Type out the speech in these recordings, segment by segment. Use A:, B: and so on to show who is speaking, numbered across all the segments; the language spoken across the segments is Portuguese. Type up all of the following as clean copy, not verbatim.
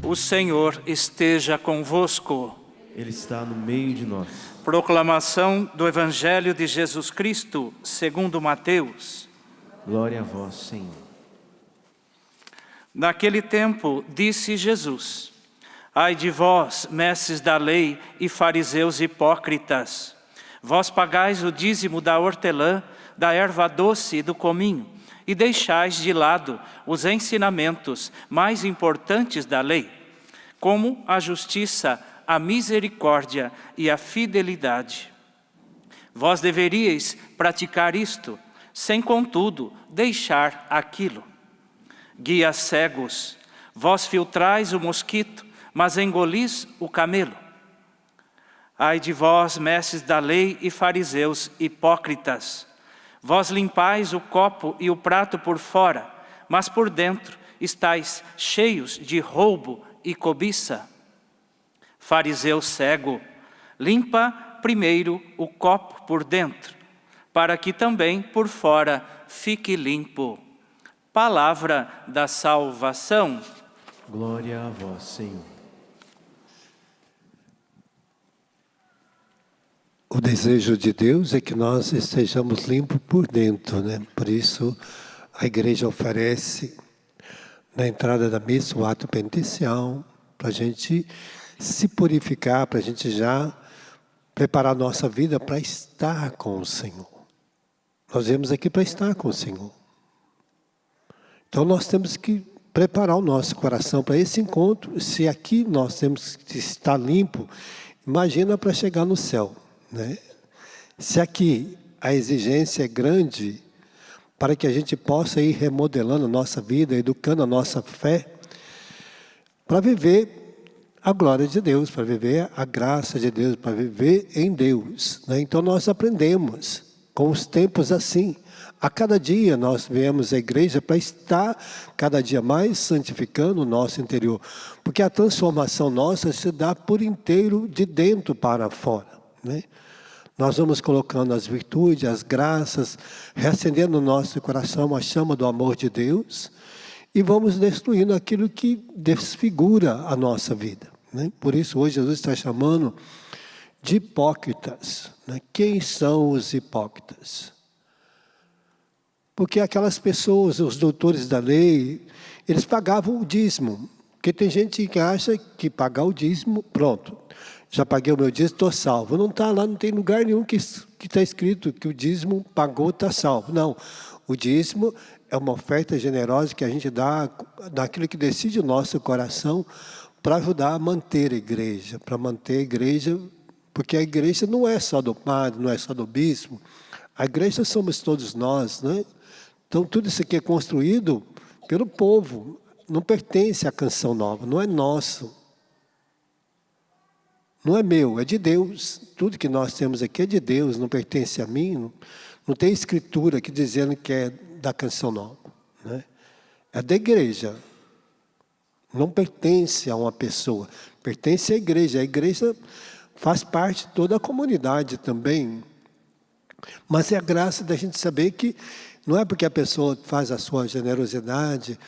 A: O Senhor esteja convosco.
B: Ele está no meio de nós.
A: Proclamação do Evangelho de Jesus Cristo, segundo Mateus.
B: Glória a vós, Senhor.
A: Naquele tempo, disse Jesus: Ai de vós, mestres da lei e fariseus hipócritas! Vós pagais o dízimo da hortelã, da erva doce e do cominho, e deixais de lado os ensinamentos mais importantes da lei, como a justiça, a misericórdia e a fidelidade. Vós deveríeis praticar isto, sem contudo deixar aquilo. Guias cegos, vós filtrais o mosquito, mas engolis o camelo. Ai de vós, mestres da lei e fariseus hipócritas! Vós limpais o copo e o prato por fora, mas por dentro estáis cheios de roubo e cobiça. Fariseu cego, limpa primeiro o copo por dentro, para que também por fora fique limpo. Palavra da salvação.
B: Glória a vós, Senhor.
C: O desejo de Deus é que nós estejamos limpos por dentro, né? Por isso a igreja oferece na entrada da missa o ato penitencial, para a gente se purificar, para a gente já preparar a nossa vida para estar com o Senhor. Nós viemos aqui para estar com o Senhor. Então nós temos que preparar o nosso coração para esse encontro. Se aqui nós temos que estar limpo, imagina para chegar no céu, né? Se aqui a exigência é grande para que a gente possa ir remodelando a nossa vida, educando a nossa fé, para viver a glória de Deus, para viver a graça de Deus, para viver em Deus, né? Então nós aprendemos com os tempos assim. A cada dia nós viemos à igreja para estar cada dia mais santificando o nosso interior. Porque a transformação nossa se dá por inteiro de dentro para fora, né? Nós vamos colocando as virtudes, as graças, reacendendo no nosso coração a chama do amor de Deus e vamos destruindo aquilo que desfigura a nossa vida, né? Por isso hoje Jesus está chamando de hipócritas, né? Quem são os hipócritas? Porque aquelas pessoas, os doutores da lei, eles pagavam o dízimo. Porque tem gente que acha que pagar o dízimo, pronto, já paguei o meu dízimo, estou salvo. Não está lá, não tem lugar nenhum que está escrito que o dízimo pagou, está salvo. Não, o dízimo é uma oferta generosa que a gente dá daquilo que decide o nosso coração para ajudar a manter a igreja, para manter a igreja, porque a igreja não é só do padre, não é só do bispo, a igreja somos todos nós, né? Então tudo isso aqui é construído pelo povo, não pertence à Canção Nova, não é nosso. Não é meu, é de Deus. Tudo que nós temos aqui é de Deus, não pertence a mim. Não tem escritura aqui dizendo que é da Canção Nova, né? É da igreja. Não pertence a uma pessoa, pertence à igreja. A igreja faz parte de toda a comunidade também. Mas é a graça da gente saber que não é porque a pessoa faz a sua generosidade,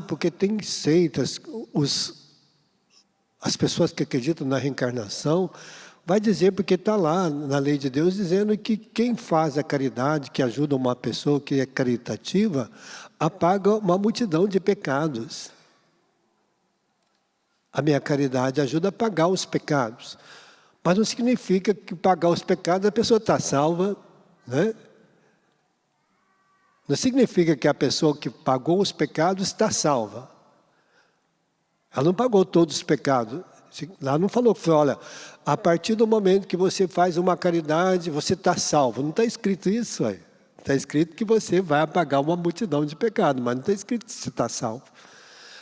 C: porque tem seitas, as pessoas que acreditam na reencarnação, vai dizer, porque está lá na lei de Deus, dizendo que quem faz a caridade, que ajuda uma pessoa que é caritativa, apaga uma multidão de pecados. A minha caridade ajuda a pagar os pecados. Mas não significa que pagar os pecados a pessoa está salva, né? Não significa que a pessoa que pagou os pecados está salva. Ela não pagou todos os pecados. Lá não falou que foi, olha, a partir do momento que você faz uma caridade, você está salvo. Não está escrito isso aí. Está escrito que você vai apagar uma multidão de pecados, mas não está escrito que você está salvo.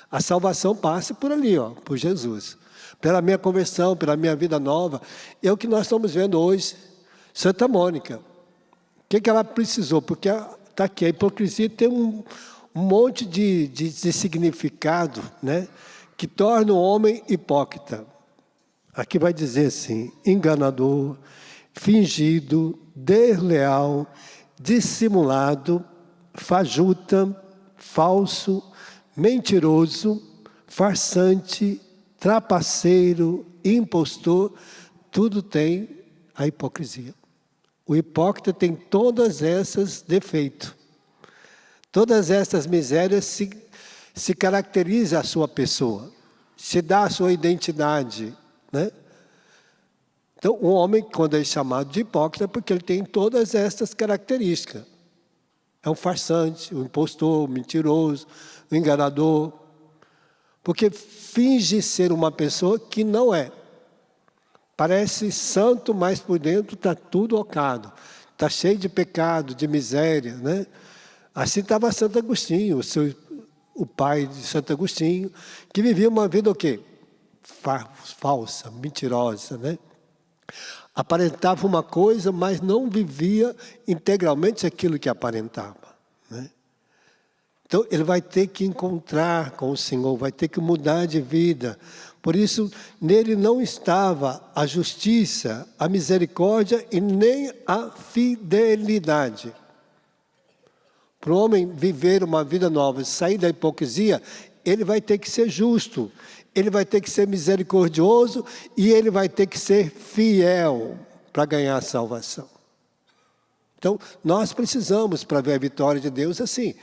C: A salvação passa por ali, ó, por Jesus. Pela minha conversão, pela minha vida nova. É o que nós estamos vendo hoje. Santa Mônica. O que ela precisou? Porque está aqui, a hipocrisia tem um monte de significado, né? Que torna o homem hipócrita. Aqui vai dizer assim, enganador, fingido, desleal, dissimulado, fajuta, falso, mentiroso, farsante, trapaceiro, impostor, tudo tem a hipocrisia. O hipócrita tem todas essas defeitos. Todas essas misérias se caracterizam a sua pessoa, se dá a sua identidade, né? Então, o homem, quando é chamado de hipócrita, é porque ele tem todas essas características. É um farsante, um impostor, um mentiroso, um enganador. Porque finge ser uma pessoa que não é. Parece santo, mas por dentro está tudo ocado. Está cheio de pecado, de miséria, né? Assim estava Santo Agostinho, o pai de Santo Agostinho, que vivia uma vida o quê? Falsa, mentirosa, né? Aparentava uma coisa, mas não vivia integralmente aquilo que aparentava, né? Então, ele vai ter que encontrar com o Senhor, vai ter que mudar de vida. Por isso, nele não estava a justiça, a misericórdia e nem a fidelidade. Para o homem viver uma vida nova, sair da hipocrisia, ele vai ter que ser justo, ele vai ter que ser misericordioso e ele vai ter que ser fiel para ganhar a salvação. Então, nós precisamos, para ver a vitória de Deus, assim.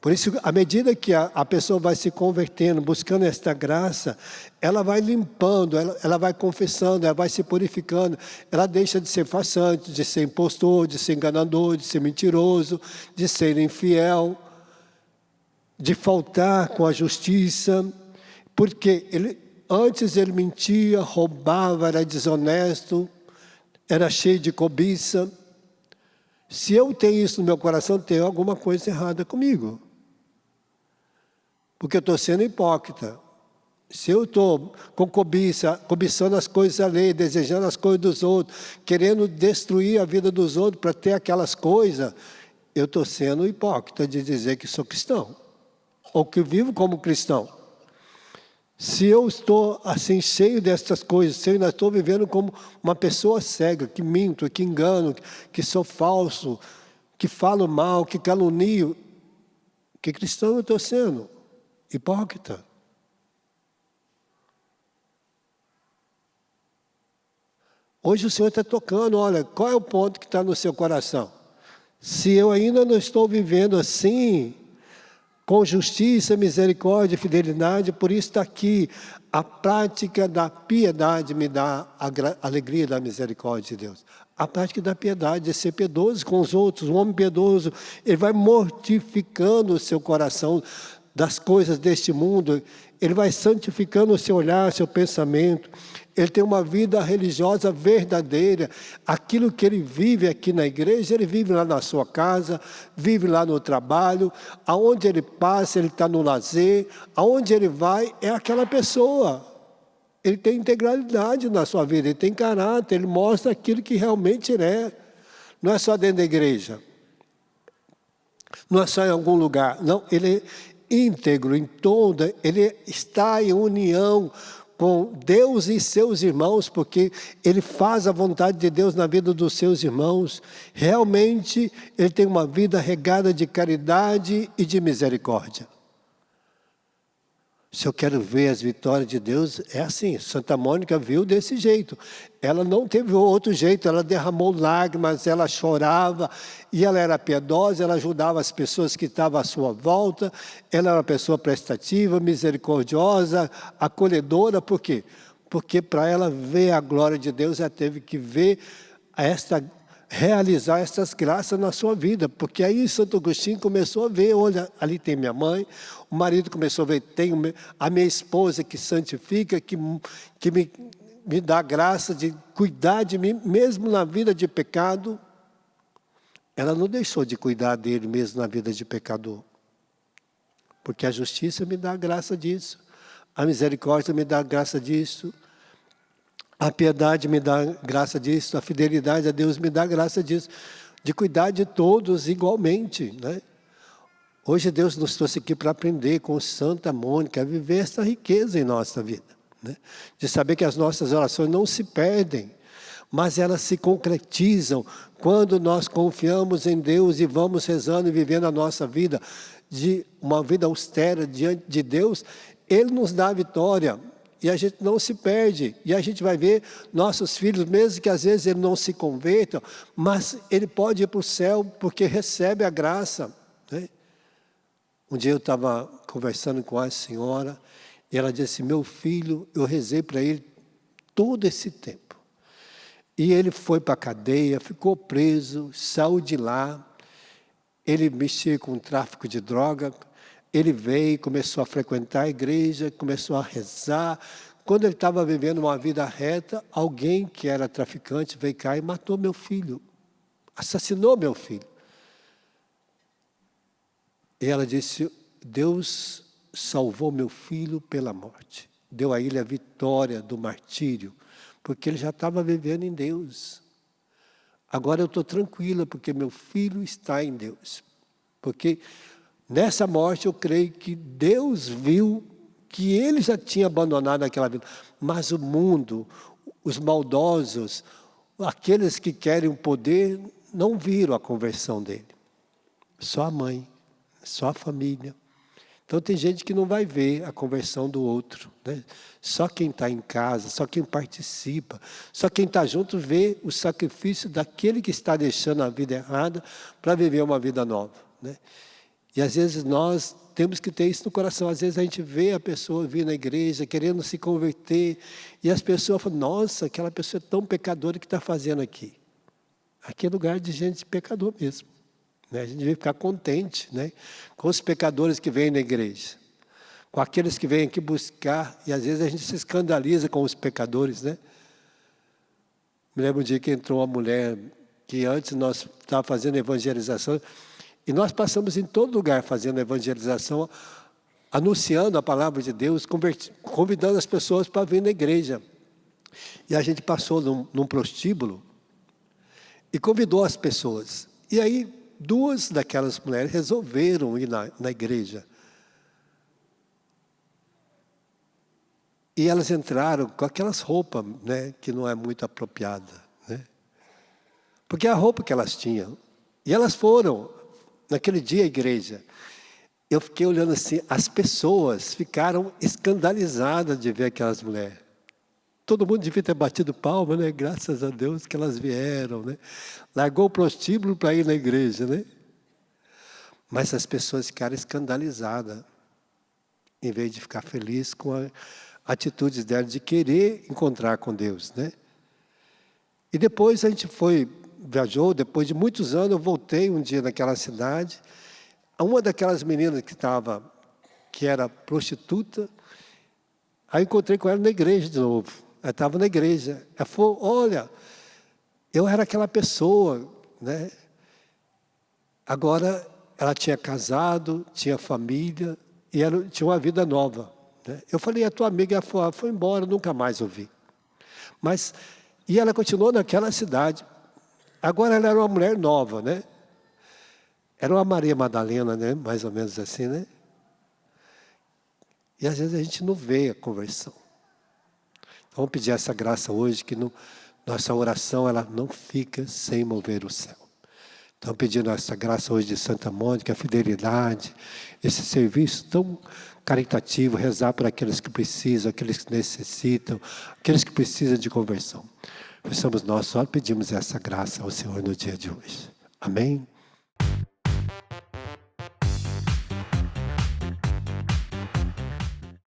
C: Por isso, à medida que a pessoa vai se convertendo, buscando esta graça, ela vai limpando, ela vai confessando, ela vai se purificando, ela deixa de ser farsante, de ser impostor, de ser enganador, de ser mentiroso, de ser infiel, de faltar com a justiça, porque antes ele mentia, roubava, era desonesto, era cheio de cobiça. Se eu tenho isso no meu coração, tem alguma coisa errada comigo. Porque eu estou sendo hipócrita. Se eu estou com cobiça, cobiçando as coisas alheias, desejando as coisas dos outros, querendo destruir a vida dos outros para ter aquelas coisas, eu estou sendo hipócrita de dizer que sou cristão, ou que vivo como cristão. Se eu estou assim, cheio dessas coisas, se eu ainda estou vivendo como uma pessoa cega, que minto, que engano, que sou falso, que falo mal, que calunio, que cristão eu estou sendo? Hipócrita. Hoje o Senhor está tocando, olha, qual é o ponto que está no seu coração? Se eu ainda não estou vivendo assim, com justiça, misericórdia e fidelidade, por isso está aqui. A prática da piedade me dá a alegria da misericórdia de Deus. A prática da piedade, de ser piedoso com os outros, um homem piedoso, ele vai mortificando o seu coração das coisas deste mundo, ele vai santificando o seu olhar, seu pensamento, ele tem uma vida religiosa verdadeira, aquilo que ele vive aqui na igreja, ele vive lá na sua casa, vive lá no trabalho, aonde ele passa, ele está no lazer, aonde ele vai, é aquela pessoa. Ele tem integralidade na sua vida, ele tem caráter, ele mostra aquilo que realmente ele é. Não é só dentro da igreja, não é só em algum lugar, não, ele é íntegro em toda, ele está em união com Deus e seus irmãos, porque ele faz a vontade de Deus na vida dos seus irmãos. Realmente, ele tem uma vida regada de caridade e de misericórdia. Se eu quero ver as vitórias de Deus, é assim. Santa Mônica viu desse jeito. Ela não teve outro jeito, ela derramou lágrimas, ela chorava, e ela era piedosa, ela ajudava as pessoas que estavam à sua volta, ela era uma pessoa prestativa, misericordiosa, acolhedora. Por quê? Porque para ela ver a glória de Deus, ela teve que ver realizar essas graças na sua vida, porque aí Santo Agostinho começou a ver, olha, ali tem minha mãe, o marido começou a ver, tem a minha esposa que santifica, que me dá graça de cuidar de mim, mesmo na vida de pecado. Ela não deixou de cuidar dele mesmo na vida de pecador, porque a justiça me dá a graça disso, a misericórdia me dá a graça disso, a piedade me dá graça disso, a fidelidade a Deus me dá graça disso, de cuidar de todos igualmente, né? Hoje Deus nos trouxe aqui para aprender com Santa Mônica a viver essa riqueza em nossa vida, né? De saber que as nossas orações não se perdem, mas elas se concretizam quando nós confiamos em Deus e vamos rezando e vivendo a nossa vida, de uma vida austera diante de Deus. Ele nos dá a vitória e a gente não se perde. E a gente vai ver nossos filhos, mesmo que às vezes eles não se convertam, mas ele pode ir para o céu porque recebe a graça, né? Um dia eu estava conversando com a senhora e ela disse: meu filho, eu rezei para ele todo esse tempo. E ele foi para a cadeia, ficou preso, saiu de lá. Ele mexia com o tráfico de droga. Ele veio, começou a frequentar a igreja, começou a rezar. Quando ele estava vivendo uma vida reta, alguém que era traficante veio cá e matou meu filho. Assassinou meu filho. E ela disse: Deus salvou meu filho pela morte. Deu a ele a vitória do martírio, porque ele já estava vivendo em Deus. Agora eu estou tranquila, porque meu filho está em Deus. Porque nessa morte eu creio que Deus viu que ele já tinha abandonado aquela vida. Mas o mundo, os maldosos, aqueles que querem o poder, não viram a conversão dele. Só a mãe, só a família. Então tem gente que não vai ver a conversão do outro, né? Só quem está em casa, só quem participa, só quem está junto vê o sacrifício daquele que está deixando a vida errada para viver uma vida nova, né? E às vezes nós temos que ter isso no coração. Às vezes a gente vê a pessoa vir na igreja querendo se converter e as pessoas falam: nossa, aquela pessoa é tão pecadora que está fazendo aqui. Aqui é lugar de gente pecador mesmo. A gente deve ficar contente, né, com os pecadores que vêm na igreja, com aqueles que vêm aqui buscar, e às vezes a gente se escandaliza com os pecadores, né? Me lembro um dia que entrou uma mulher, que antes nós estávamos fazendo evangelização, e nós passamos em todo lugar fazendo evangelização, anunciando a palavra de Deus, convidando as pessoas para vir na igreja. E a gente passou num prostíbulo e convidou as pessoas. E aí, duas daquelas mulheres resolveram ir na igreja. E elas entraram com aquelas roupas, né, que não é muito apropriada, né? Porque é a roupa que elas tinham. E elas foram, naquele dia, à igreja. Eu fiquei olhando assim, as pessoas ficaram escandalizadas de ver aquelas mulheres. Todo mundo devia ter batido palma, né? Graças a Deus que elas vieram, né? Largou o prostíbulo para ir na igreja, né? Mas as pessoas ficaram escandalizadas, em vez de ficar felizes com a atitude dela de querer encontrar com Deus, né? E depois a gente viajou, depois de muitos anos, eu voltei um dia naquela cidade. Uma daquelas meninas que era prostituta, aí encontrei com ela na igreja de novo. Ela estava na igreja. Ela falou: olha, eu era aquela pessoa, né? Agora ela tinha casado, tinha família e tinha uma vida nova, né? Eu falei: a tua amiga? Ela falou: foi embora, nunca mais ouvi. E ela continuou naquela cidade. Agora ela era uma mulher nova, né? Era uma Maria Madalena, né? Mais ou menos assim, né? E às vezes a gente não vê a conversão. Então, vamos pedir essa graça hoje, que nossa oração ela não fica sem mover o céu. Então, pedindo essa graça hoje de Santa Mônica, a fidelidade, esse serviço tão caritativo, rezar para aqueles que precisam, aqueles que necessitam, aqueles que precisam de conversão. Somos nós, só pedimos essa graça ao Senhor no dia de hoje. Amém?